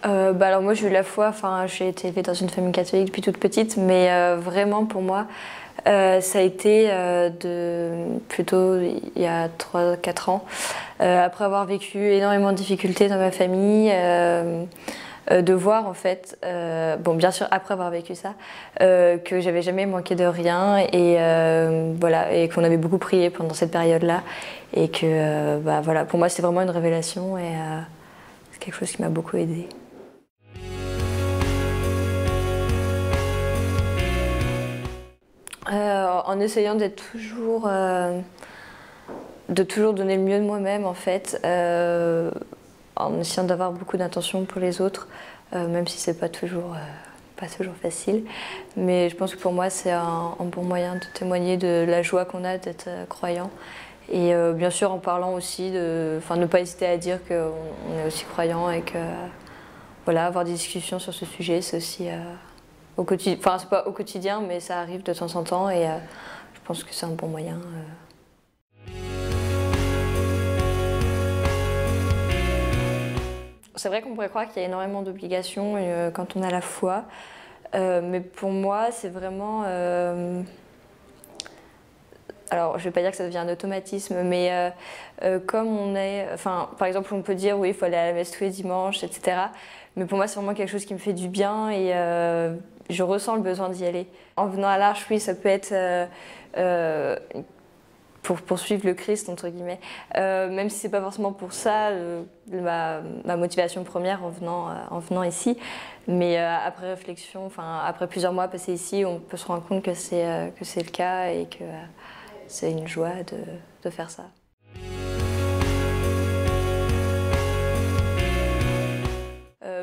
Alors moi j'ai eu la foi, enfin j'ai été élevée dans une famille catholique depuis toute petite, mais vraiment pour moi ça a été plutôt il y a 3-4 ans, après avoir vécu énormément de difficultés dans ma famille, de voir en fait, bon bien sûr après avoir vécu ça, que j'avais jamais manqué de rien et voilà, et qu'on avait beaucoup prié pendant cette période-là et que voilà, pour moi c'est vraiment une révélation et c'est quelque chose qui m'a beaucoup aidée. En essayant de toujours donner le mieux de moi-même en fait, en essayant d'avoir beaucoup d'intention pour les autres, même si c'est pas toujours facile. Mais je pense que pour moi c'est un bon moyen de témoigner de la joie qu'on a d'être croyant. Et bien sûr en parlant aussi ne pas hésiter à dire qu'on est aussi croyant et que voilà, avoir des discussions sur ce sujet, c'est aussi au quotidien, enfin c'est pas au quotidien, mais ça arrive de temps en temps et je pense que c'est un bon moyen. C'est vrai qu'on pourrait croire qu'il y a énormément d'obligations quand on a la foi, mais pour moi c'est vraiment... alors je vais pas dire que ça devient un automatisme, mais comme on est... Enfin, par exemple on peut dire oui il faut aller à la messe tous les dimanches, etc. Mais pour moi c'est vraiment quelque chose qui me fait du bien et je ressens le besoin d'y aller. En venant à l'Arche, oui, ça peut être pour poursuivre le Christ, entre guillemets. Même si c'est pas forcément pour ça ma motivation première en venant ici. Mais après réflexion, après plusieurs mois passés ici, on peut se rendre compte que c'est le cas et que c'est une joie de faire ça.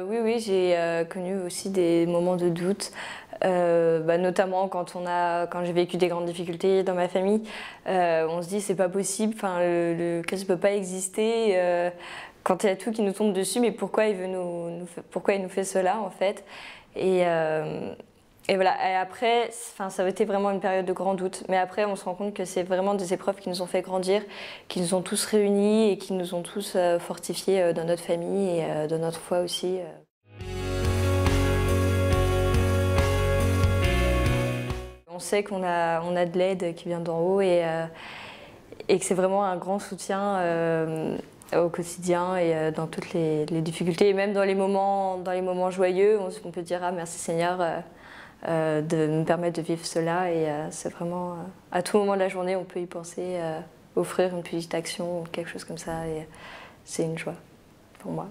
Oui, j'ai connu aussi des moments de doute, notamment quand j'ai vécu des grandes difficultés dans ma famille. On se dit c'est pas possible, le Christ ne peut pas exister. Quand il y a tout qui nous tombe dessus, mais pourquoi pourquoi il nous fait cela en fait? Et voilà, et après, ça a été vraiment une période de grand doute. Mais après, on se rend compte que c'est vraiment des épreuves qui nous ont fait grandir, qui nous ont tous réunis et qui nous ont tous fortifiés dans notre famille et dans notre foi aussi. On sait qu'on a de l'aide qui vient d'en haut et que c'est vraiment un grand soutien au quotidien et dans toutes les difficultés. Et même dans les moments joyeux, on peut dire « Ah, merci Seigneur ». De me permettre de vivre cela et c'est vraiment à tout moment de la journée on peut y penser, offrir une petite action ou quelque chose comme ça et c'est une joie pour moi.